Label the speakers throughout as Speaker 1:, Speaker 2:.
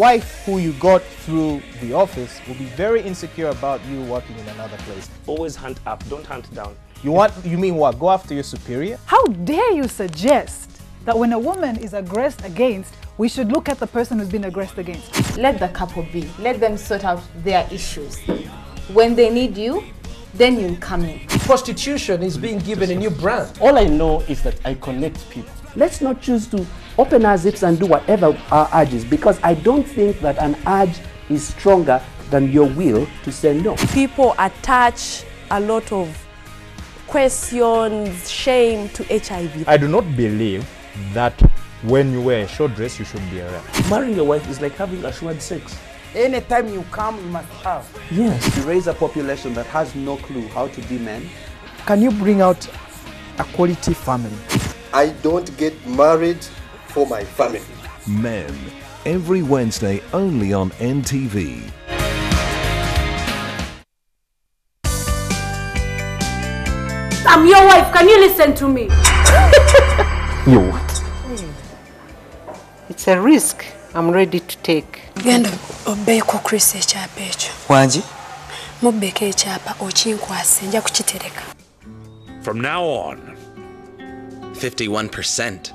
Speaker 1: wife who you got through the office will be very insecure about you working in another place.
Speaker 2: Always hunt up, don't hunt down.
Speaker 1: You mean what? Go after your superior?
Speaker 3: How dare you suggest that when a woman is aggressed against, we should look at the person who's been aggressed against?
Speaker 4: Let the couple be. Let them sort out their issues. When they need you, then you come in.
Speaker 5: Prostitution is being given a new brand.
Speaker 6: All I know is that I connect people.
Speaker 7: Let's not choose to open our zips and do whatever our urge is, because I don't think that an urge is stronger than your will to say no.
Speaker 8: People attach a lot of questions, shame to HIV.
Speaker 9: I do not believe that when you wear a short dress, you should be a rep.
Speaker 6: Marrying a wife is like having assured sex.
Speaker 10: Anytime you come, you must have.
Speaker 6: Yes.
Speaker 7: To raise a population that has no clue how to be men.
Speaker 10: Can you bring out a quality family?
Speaker 11: I don't get married for my family.
Speaker 12: Men, every Wednesday only on NTV.
Speaker 13: I'm your wife, can you listen to me?
Speaker 7: You what?
Speaker 10: It's a risk I'm ready to take.
Speaker 13: Genda obeko Chris ekyapa ekyo.
Speaker 5: Wanji?
Speaker 13: Mubeke ekyapa okinkwase nja kukitereka.
Speaker 14: From now on, 51%.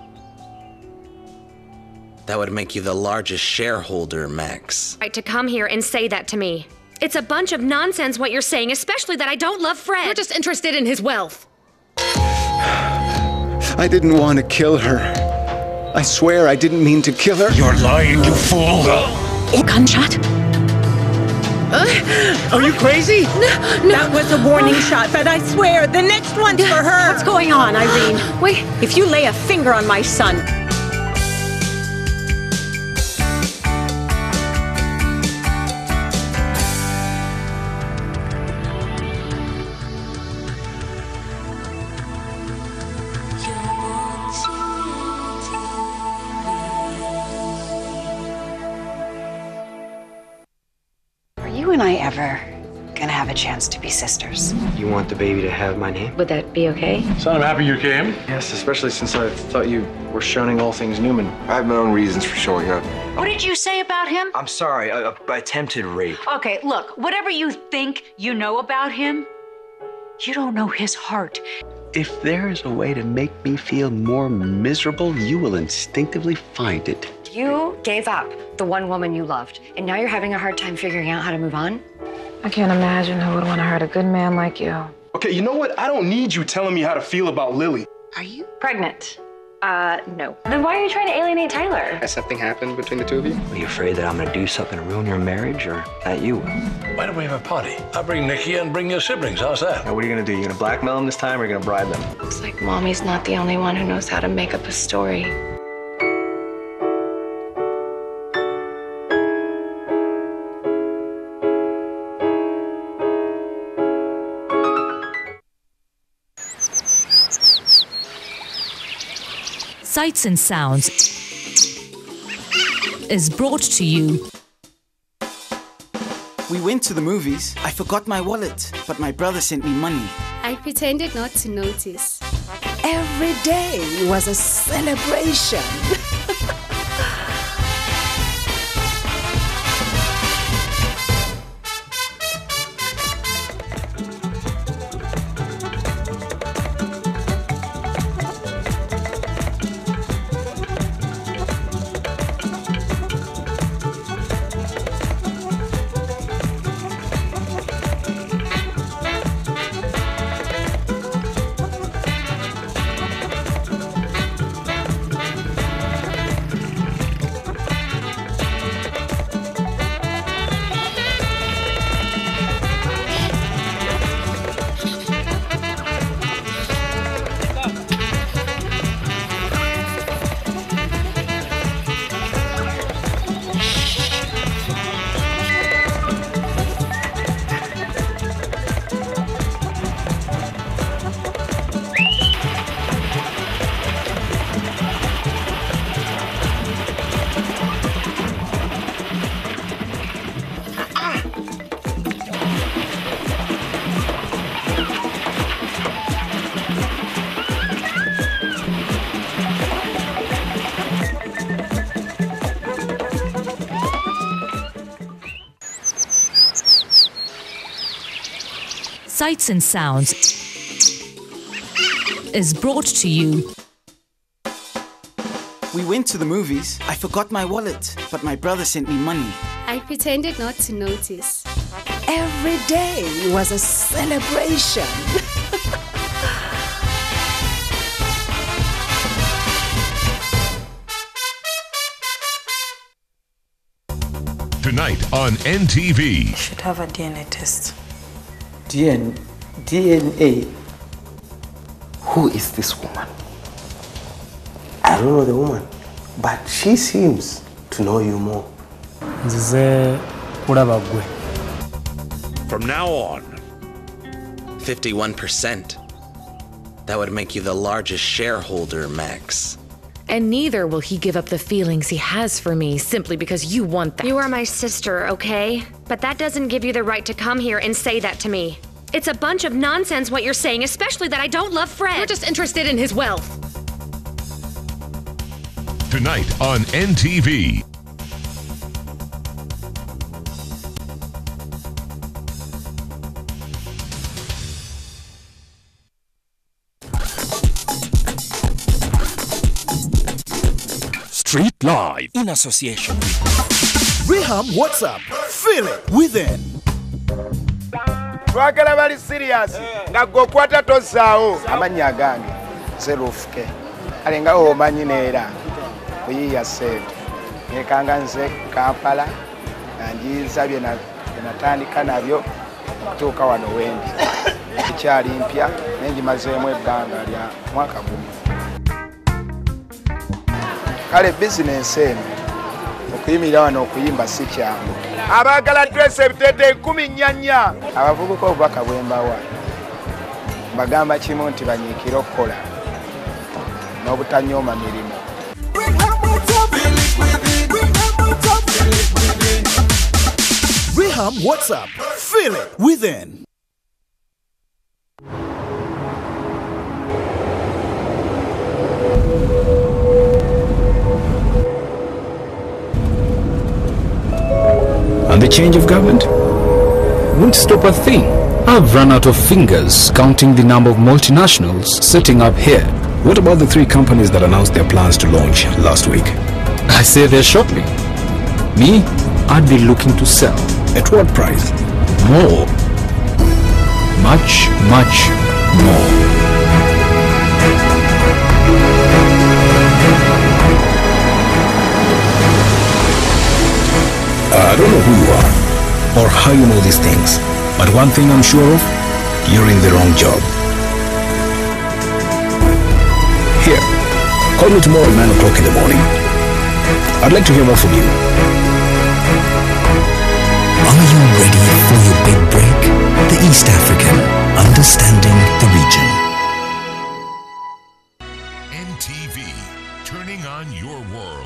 Speaker 14: That would make you the largest shareholder, Max.
Speaker 15: Right to come here and say that to me. It's a bunch of nonsense what you're saying, especially that I don't love Fred. We're just interested in his wealth.
Speaker 16: I didn't want to kill her. I swear I didn't mean to kill her.
Speaker 14: You're lying, you fool!
Speaker 13: Gunshot?
Speaker 5: Are you crazy?
Speaker 13: No.
Speaker 17: That was a warning shot, but I swear the next one's for her.
Speaker 13: What's going on, Irene?
Speaker 17: Wait, if you lay a finger on my son.
Speaker 18: You and I ever gonna have a chance to be sisters?
Speaker 19: You want the baby to have my name?
Speaker 18: Would that be okay?
Speaker 19: So I'm happy you came. Yes, especially since I thought you were shunning all things Newman. I have my own reasons for showing up.
Speaker 18: What did you say about him?
Speaker 19: I'm sorry, attempted rape.
Speaker 18: Okay, look, whatever you think you know about him, you don't know his heart.
Speaker 16: If there is a way to make me feel more miserable, you will instinctively find it.
Speaker 18: You gave up the one woman you loved, and now you're having a hard time figuring out how to move on?
Speaker 20: I can't imagine who would want to hurt a good man like you.
Speaker 19: Okay, you know what? I don't need you telling me how to feel about Lily.
Speaker 18: Are you
Speaker 20: Pregnant? No. Then why are you trying to alienate Tyler?
Speaker 19: Has something happened between the two of you? Are you afraid that I'm gonna do something to ruin your marriage, or that you will?
Speaker 3: Why don't we have a party? I'll bring Nikki and bring your siblings. How's that?
Speaker 19: Now, what are you gonna do? You gonna blackmail them this time, or are you gonna bribe them?
Speaker 20: Looks like Mommy's not the only one who knows how to make up a story.
Speaker 2: Sights and Sounds is brought to you.
Speaker 7: We went to the movies. I forgot my wallet, but my brother sent me money.
Speaker 21: I pretended not to notice.
Speaker 22: Every day was a celebration.
Speaker 2: Sights and Sounds is brought to you.
Speaker 1: We went to the movies. I forgot my wallet, but my brother sent me money.
Speaker 21: I pretended not to notice.
Speaker 22: Every day was a celebration.
Speaker 12: Tonight on NTV.
Speaker 4: You should have a DNA test.
Speaker 23: DNA? Who is this woman? I don't know the woman, but she seems to know you more.
Speaker 14: From now on, 51%. That would make you the largest shareholder, Max.
Speaker 15: And neither will he give up the feelings he has for me simply because you want that. You are my sister, okay? But that doesn't give you the right to come here and say that to me. It's a bunch of nonsense what you're saying, especially that I don't love Fred. You're just interested in his wealth.
Speaker 12: Tonight on NTV.
Speaker 24: Street Live in association with Rehab WhatsApp. Feel it within.
Speaker 25: Twagala bali serious nga gokwata tozaawo amanya gange zerufuke alenga omanyi neera kuyiya sente nekanga nze Kampala nanjiza bye natandika nabyo okutuuka wano wendi ekyali mpya nenjimazeemu ebbanga lya mwaka gumu. Kale bizinensi eno okuyimirira wano okuyimba si kyangu. Abaagala dress ebitete 14. Abavubuka obubaka bwe mbawa bagamba kimu nti banyiikira okukola n'obutanyooma mirimu.
Speaker 24: Rehab WhatsApp. Feel it within.
Speaker 26: And the change of government won't stop a thing. I've run out of fingers counting the number of multinationals setting up here. What about the 3 companies that announced their plans to launch last week? I say they're shopping. Me, I'd be looking to sell. At what price? More. Much, much more. I don't know who you are or how you know these things, but one thing I'm sure of, you're in the wrong job. Here, call me tomorrow at 9 o'clock in the morning. I'd like to hear more from you.
Speaker 27: Are you ready for your big break? The East African, understanding the region.
Speaker 12: NTV, turning on your world.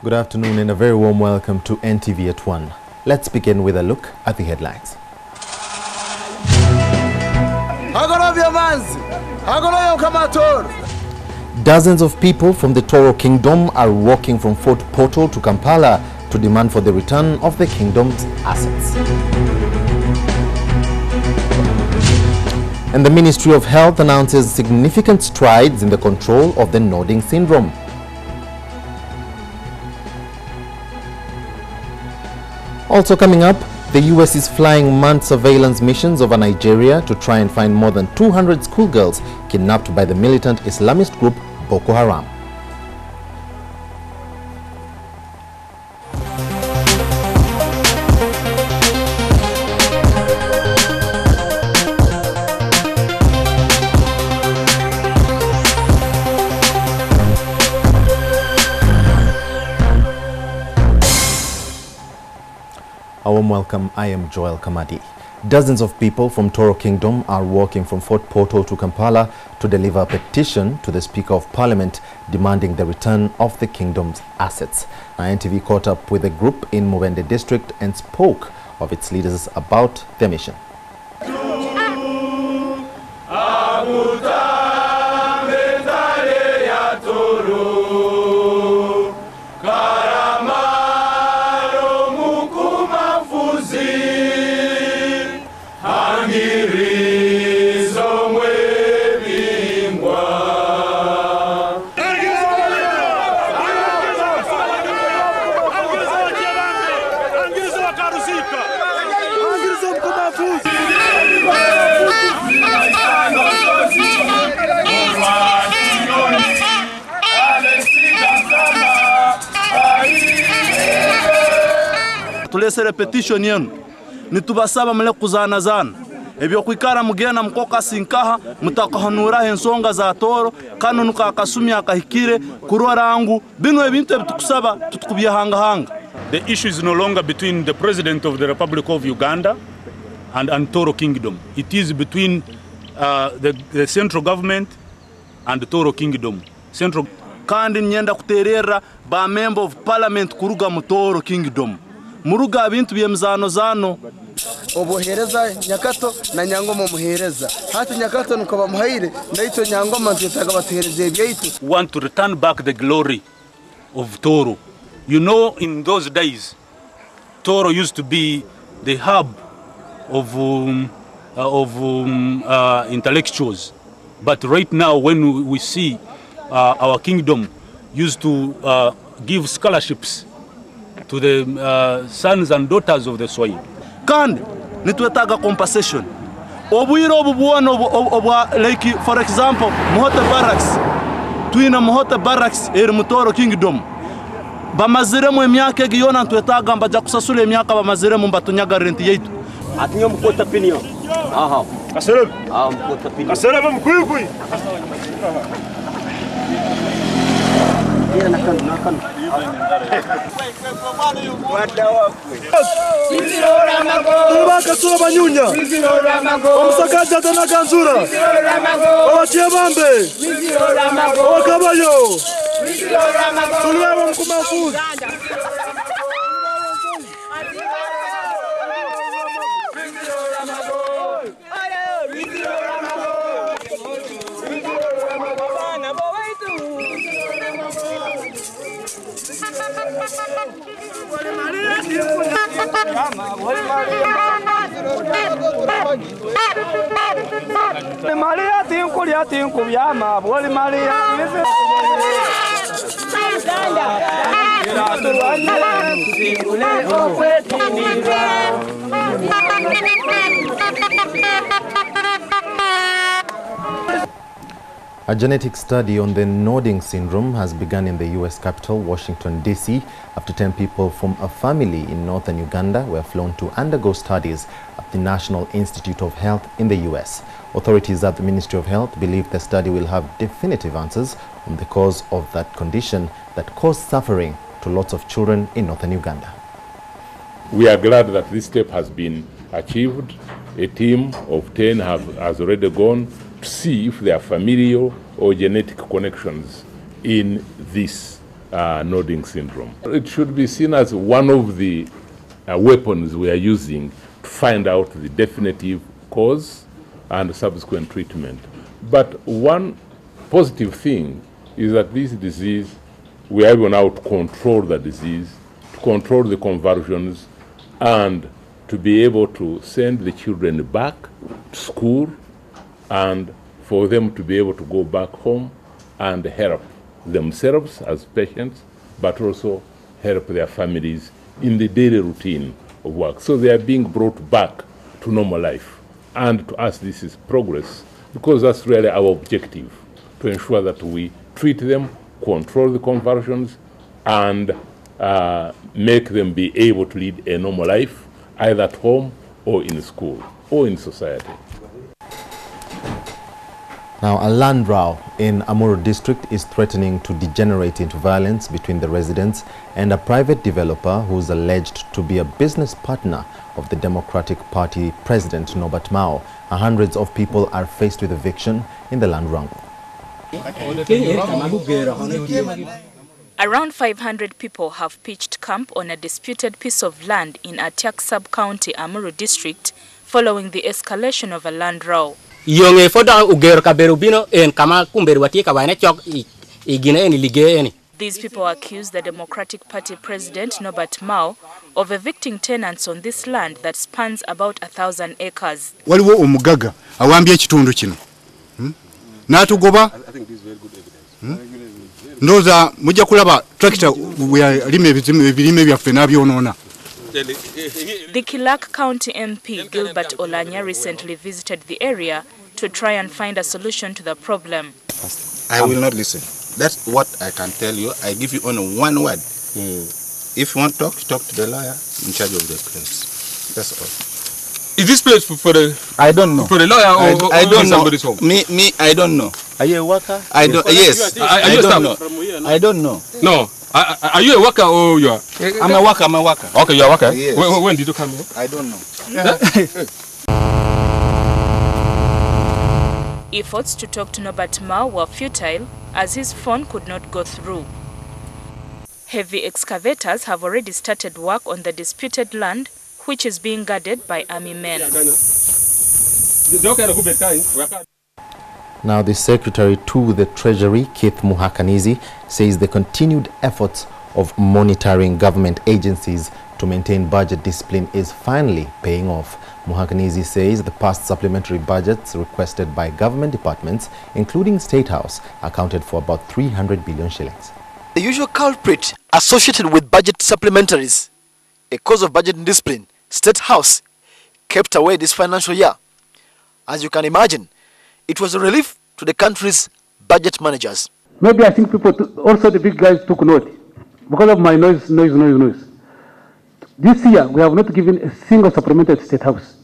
Speaker 28: Good afternoon and a very warm welcome to NTV at ONE. Let's begin with a look at the headlines. Dozens of people from the Toro kingdom are walking from Fort Portal to Kampala to demand for the return of the kingdom's assets. And the Ministry of Health announces significant strides in the control of the nodding syndrome. Also coming up, the US is flying manned surveillance missions over Nigeria to try and find more than 200 schoolgirls kidnapped by the militant Islamist group Boko Haram. A warm welcome. I am Joel Kamadi. Dozens of people from Toro Kingdom are walking from Fort Portal to Kampala to deliver a petition to the Speaker of Parliament demanding the return of the kingdom's assets. Now, NTV caught up with a group in Mubende district and spoke of its leaders about their mission.
Speaker 5: Tulesere petition yenu nitubasaba mule kuzanazana ebyo kwikara mugena mkoka sinkaha mutakahanura ensonga za Toro kano nukakasumi akahikire kurorangu bino ebintu ebitukusaba tutukubye hanga.
Speaker 6: The issue is no longer between the President of the Republic of Uganda and Toro Kingdom. It is between the central government and the Toro Kingdom. Central kandi nyenda kuterera ba member of parliament kuruga mu Toro Kingdom. Muruga bintu byemzano zano
Speaker 8: obohereza Nyakato na Nyangoma muhereza hati Nyakato nukaba muhaire ndaito Nyangoma ntetaga batereze byaitu.
Speaker 6: Want to return back the glory of Toro. You know, in those days Toro used to be the hub of intellectuals, but right now when we see our kingdom used to give scholarships to the sons and daughters of the soil.
Speaker 5: Kandi nitwetaga compensation. Obwiro obubuano obwa like for example Muhota Barracks. Twina Muhota Barracks mu Toro Kingdom. Bamaziremu emyaka egiyona ntwetaga mbaja kusasula emyaka bamaziremu mbatunyaga rent yetu.
Speaker 8: Atinyo mukota pinyo. Aha.
Speaker 5: Kasere.
Speaker 8: Mukota pinyo.
Speaker 5: Kasere bamkwikwi.
Speaker 8: Nakano.
Speaker 5: Tubaka tuwa banyunya omusakaja atanakanzura owakyebambe owakabayo tulwebo mukumafuzi.
Speaker 8: Maria tinku byama boli Maria
Speaker 28: A genetic study on the nodding syndrome has begun in the U.S. capital, Washington, D.C., after 10 people from a family in northern Uganda were flown to undergo studies at the National Institute of Health in the U.S. Authorities at the Ministry of Health believe the study will have definitive answers on the cause of that condition that caused suffering to lots of children in northern Uganda.
Speaker 9: We are glad that this step has been achieved. A team of 10 has already gone to see if there are familial or genetic connections in this nodding syndrome. It should be seen as one of the weapons we are using to find out the definitive cause and subsequent treatment. But one positive thing is that this disease, we are able now to control the disease, to control the convulsions, and to be able to send the children back to school and for them to be able to go back home and help themselves as patients, but also help their families in the daily routine of work. So they are being brought back to normal life. And to us, this is progress, because that's really our objective, to ensure that we treat them, control the convulsions, and make them be able to lead a normal life, either at home or in school or in society.
Speaker 28: Now, a land row in Amuru district is threatening to degenerate into violence between the residents and a private developer who is alleged to be a business partner of the Democratic Party President Norbert Mao. Hundreds of people are faced with eviction in the land row.
Speaker 3: Around 500 people have pitched camp on a disputed piece of land in Atiak sub-county Amuru district following the escalation of a land row. These people accuse the Democratic Party President Norbert Mao of evicting tenants on this land that spans about 1,000 acres.
Speaker 10: I think this is very good evidence. Ndoza mujja kulaba tractor
Speaker 3: The Kilak County MP Gilbert Olanya recently visited the area to try and find a solution to the problem.
Speaker 11: I will not listen. That's what I can tell you. I give you only one word. If you want to talk to the lawyer in charge of the place. That's all.
Speaker 10: Is this place for the? I don't know. For the lawyer or
Speaker 11: I don't know.
Speaker 10: Somebody's home?
Speaker 11: Me, I don't know.
Speaker 28: Are you a worker?
Speaker 11: I don't. Yes.
Speaker 10: Are you a staff?
Speaker 11: I don't know.
Speaker 10: No. Are you a worker or you are?
Speaker 11: I'm a worker. I'm a worker.
Speaker 10: Okay, you're a worker.
Speaker 11: Yes.
Speaker 10: When did you come here?
Speaker 11: I don't know.
Speaker 3: Efforts to talk to Norbert Mao were futile as his phone could not go through. Heavy excavators have already started work on the disputed land, which is being guarded by army men.
Speaker 28: Now, the Secretary to the Treasury, Keith Muhakanizi, says the continued efforts of monitoring government agencies to maintain budget discipline is finally paying off. Muhakanizi says the past supplementary budgets requested by government departments, including State House, accounted for about 300 billion shillings.
Speaker 13: The usual culprit associated with budget supplementaries, a cause of budget indiscipline, State House, kept away this financial year. As you can imagine, it was a relief to the country's budget managers.
Speaker 16: Maybe I think people, also the big guys took note because of my noise. This year, we have not given a single supplementary to State House,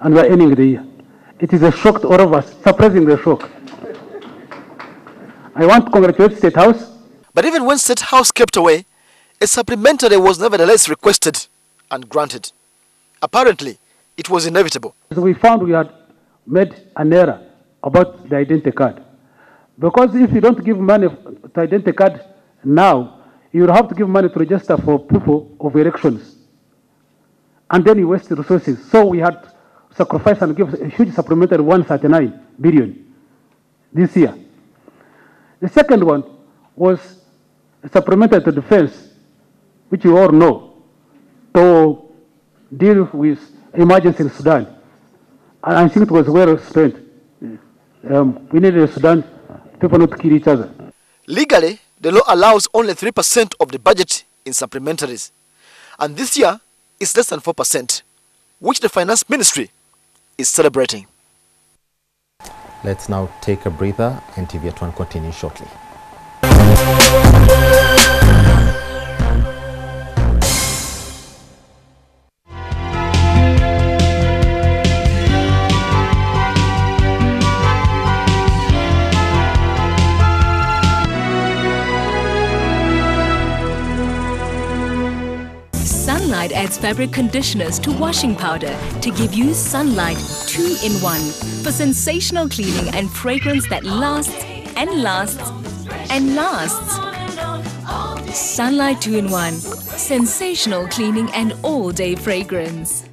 Speaker 16: and we are ending the year. It is a shock to all of us, surprising the shock. I want to congratulate State House.
Speaker 13: But even when State House kept away, a supplementary was nevertheless requested and granted. Apparently, it was inevitable.
Speaker 16: So we found we had made an error about the identity card. Because if you don't give money to identity card now, you will have to give money to register for people of elections. And then you waste resources. So we had to sacrifice and give a huge supplementary 139 billion this year. The second one was a supplementary to defense, which you all know, to deal with emergency in Sudan. And I think it was well spent. We needed Sudan, people not to kill each other.
Speaker 13: Legally, the law allows only 3% of the budget in supplementaries. And this year, it's less than 4%, which the Finance Ministry is celebrating.
Speaker 28: Let's now take a breather. NTV At ONE continues shortly.
Speaker 2: Sunlight adds fabric conditioners to washing powder to give you Sunlight 2-in-1 for sensational cleaning and fragrance that lasts and lasts and lasts. Sunlight 2-in-1, sensational cleaning and all-day fragrance.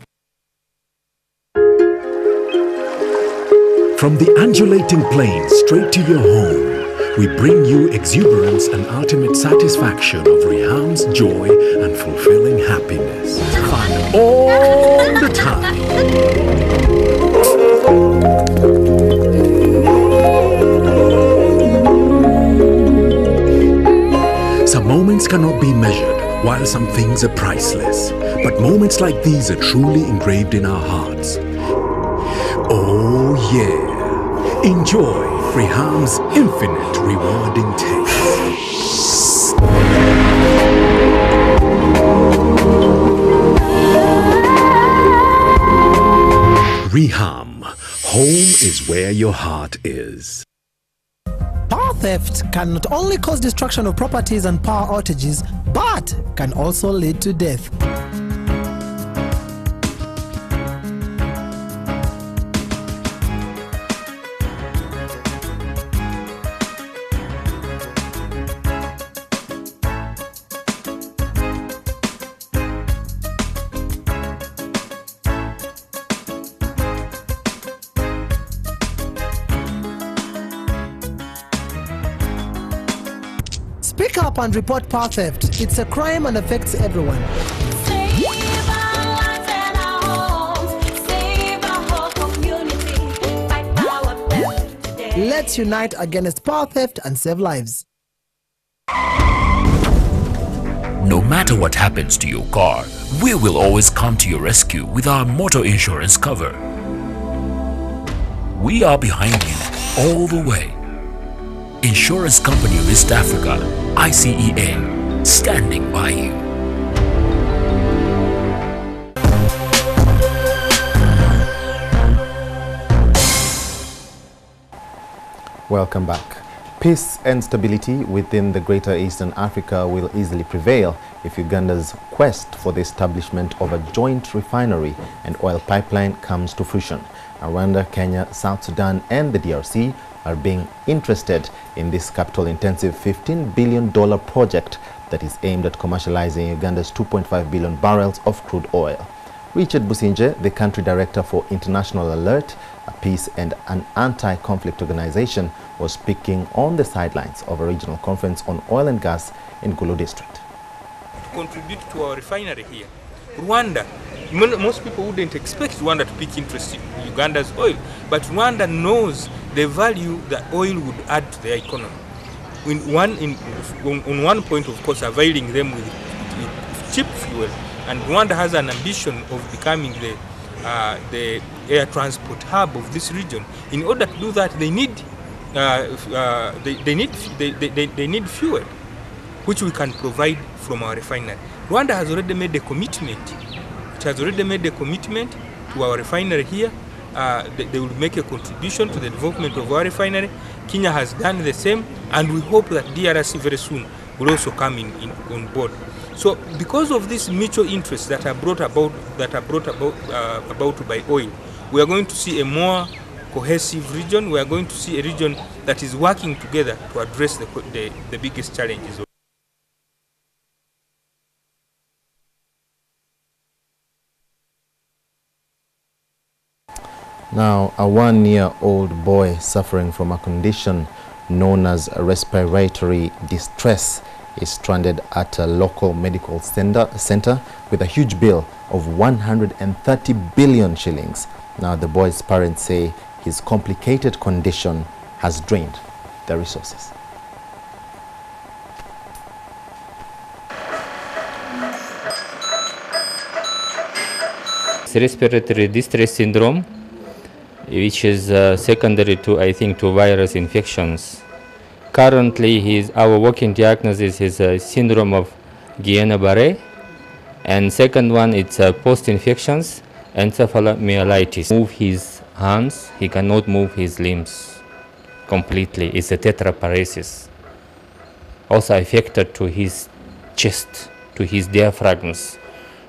Speaker 17: From the undulating plains straight to your home, we bring you exuberance and ultimate satisfaction of Riham's joy and fulfilling happiness. Fun all the time. Some moments cannot be measured, while some things are priceless. But moments like these are truly engraved in our hearts. Oh yeah. Enjoy Riham's infinite rewarding taste. Riham, home is where your heart is.
Speaker 1: theft can not only cause destruction of properties and power outages, but can also lead to death. Speak up and report power theft. It's a crime and affects everyone. Let's unite against power theft and save lives.
Speaker 4: No matter what happens to your car, we will always come to your rescue with our motor insurance cover. We are behind you all the way. Insurance Company of East Africa, ICEA, standing by you.
Speaker 28: Welcome back. Peace and stability within the Greater Eastern Africa will easily prevail if Uganda's quest for the establishment of a joint refinery and oil pipeline comes to fruition. Rwanda, Kenya, South Sudan and the DRC are being interested in this capital-intensive $15 billion project that is aimed at commercializing Uganda's 2.5 billion barrels of crude oil. Richard Businje, the country director for International Alert, a peace and an anti-conflict organization, was speaking on the sidelines of a regional conference on oil and gas in Gulu district.
Speaker 10: To contribute to our refinery here, Rwanda, most people wouldn't expect Rwanda to pick interest in Uganda's oil, but Rwanda knows the value that oil would add to their economy. On one point, of course, availing them with cheap fuel, and Rwanda has an ambition of becoming the air transport hub of this region. In order to do that, they need fuel, which we can provide from our refinery. Rwanda has already made a commitment. It has already made a commitment to our refinery here. They will make a contribution to the development of our refinery. Kenya has done the same, and we hope that DRC very soon will also come on board. So, because of this mutual interests that are brought about by oil, we are going to see a more cohesive region. We are going to see a region that is working together to address the biggest challenges.
Speaker 28: Now, a one-year-old boy suffering from a condition known as respiratory distress is stranded at a local medical center with a huge bill of 130 billion shillings. Now, the boy's parents say his complicated condition has drained their resources.
Speaker 7: Respiratory distress syndrome, which is secondary to, I think, to virus infections. Currently, our working diagnosis is a syndrome of Guillain-Barré, and second one, it's post-infections, encephalomyelitis. Move his hands, he cannot move his limbs completely. It's a tetraparesis. Also affected to his chest, to his diaphragms,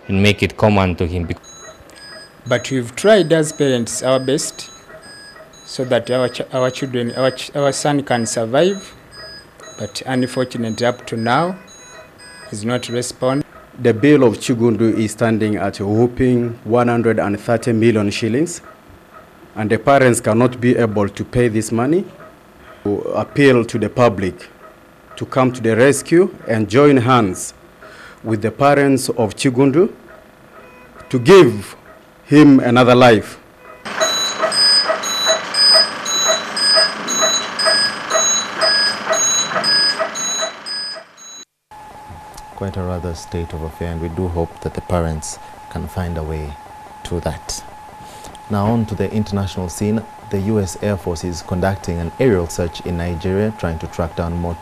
Speaker 7: and make it common to him.
Speaker 18: But we've tried as parents our best so that our children, our son can survive, but unfortunately up to now he's not responding.
Speaker 19: The bill of Chigundu is standing at a whopping 130 million shillings, and the parents cannot be able to pay this money. We appeal to the public to come to the rescue and join hands with the parents of Chigundu to give him another life.
Speaker 28: Quite a rather state of affair, and we do hope that the parents can find a way to that. Now on to the international scene. The US Air Force is conducting an aerial search in Nigeria, trying to track down more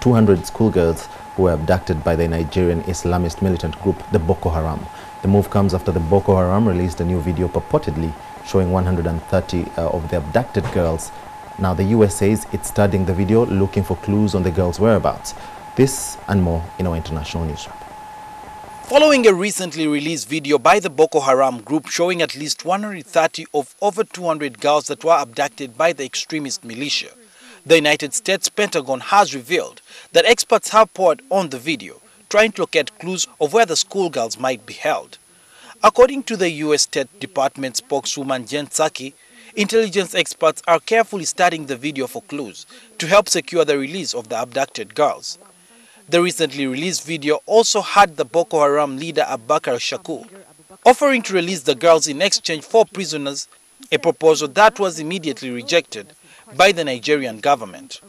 Speaker 28: 200 schoolgirls who were abducted by the Nigerian Islamist militant group, the Boko Haram. The move comes after the Boko Haram released a new video purportedly showing 130 of the abducted girls Now, the US says it's studying the video, looking for clues on the girls' whereabouts. This and more in our international news wrap.
Speaker 14: Following a recently released video by the Boko Haram group showing at least 130 of over 200 girls that were abducted by the extremist militia, the United States Pentagon has revealed that experts have poured on the video, trying to locate clues of where the schoolgirls might be held. According to the U.S. State Department spokeswoman Jen Psaki, intelligence experts are carefully studying the video for clues to help secure the release of the abducted girls. The recently released video also had the Boko Haram leader Abubakar Shakur offering to release the girls in exchange for prisoners, a proposal that was immediately rejected by the Nigerian government.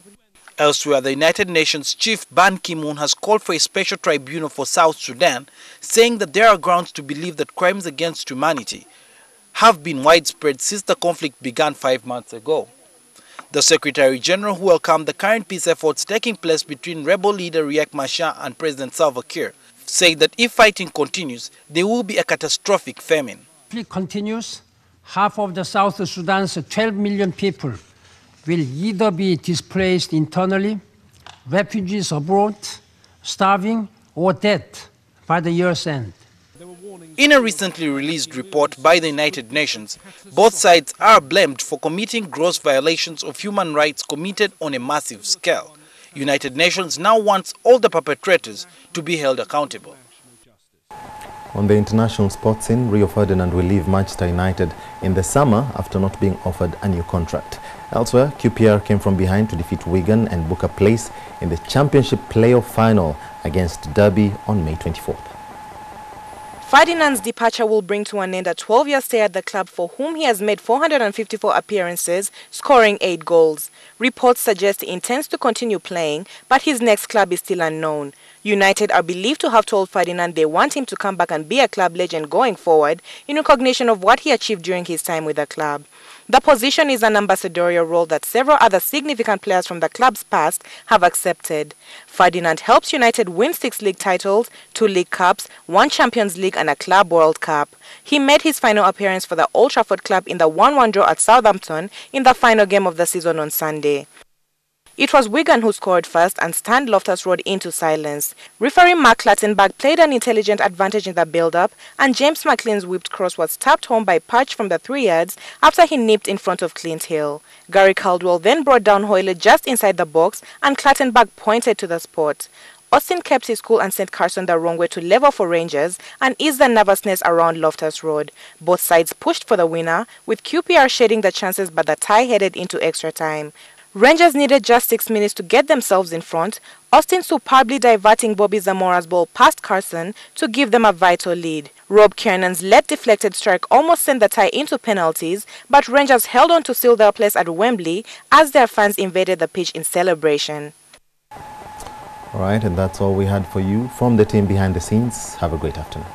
Speaker 14: Elsewhere, the United Nations Chief Ban Ki-moon has called for a special tribunal for South Sudan, saying that there are grounds to believe that crimes against humanity have been widespread since the conflict began 5 months ago. The Secretary General, who welcomed the current peace efforts taking place between rebel leader Riek Machar and President Salva Kiir, said that if fighting continues, there will be a catastrophic famine.
Speaker 15: If it continues, half of the South Sudan's 12 million people will either be displaced internally, refugees abroad, starving, or dead by the year's end.
Speaker 14: In a recently released report by the United Nations, both sides are blamed for committing gross violations of human rights committed on a massive scale. United Nations now wants all the perpetrators to be held accountable.
Speaker 28: On the international sports scene, Rio Ferdinand will leave Manchester United in the summer after not being offered a new contract. Elsewhere, QPR came from behind to defeat Wigan and book a place in the Championship playoff final against Derby on May 24th.
Speaker 20: Ferdinand's departure will bring to an end a 12-year stay at the club, for whom he has made 454 appearances, scoring 8 goals. Reports suggest he intends to continue playing, but his next club is still unknown. United are believed to have told Ferdinand they want him to come back and be a club legend going forward, in recognition of what he achieved during his time with the club. The position is an ambassadorial role that several other significant players from the club's past have accepted. Ferdinand helps United win 6 league titles, 2 League Cups, 1 Champions League and a Club World Cup. He made his final appearance for the Old Trafford club in the 1-1 draw at Southampton in the final game of the season on Sunday. It was Wigan who scored first and stunned Loftus-Road into silence. Referee Mark Clattenburg played an intelligent advantage in the build-up, and James McLean's whipped cross was tapped home by Patch from the 3 yards after he nipped in front of Clint Hill. Gary Caldwell then brought down Hoyle just inside the box, and Clattenburg pointed to the spot. Austin kept his cool and sent Carson the wrong way to level for Rangers and eased the nervousness around Loftus-Road. Both sides pushed for the winner, with QPR shading the chances, but the tie headed into extra time. Rangers needed just 6 minutes to get themselves in front, Austin superbly diverting Bobby Zamora's ball past Carson to give them a vital lead. Rob Kiernan's lead-deflected strike almost sent the tie into penalties, but Rangers held on to seal their place at Wembley as their fans invaded the pitch in celebration.
Speaker 28: All right, and that's all we had for you from the team behind the scenes. Have a great afternoon.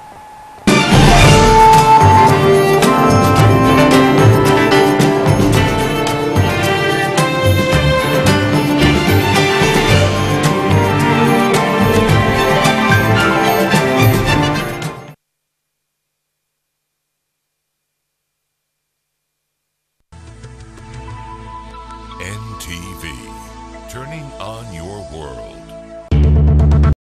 Speaker 21: NTV, turning on your world.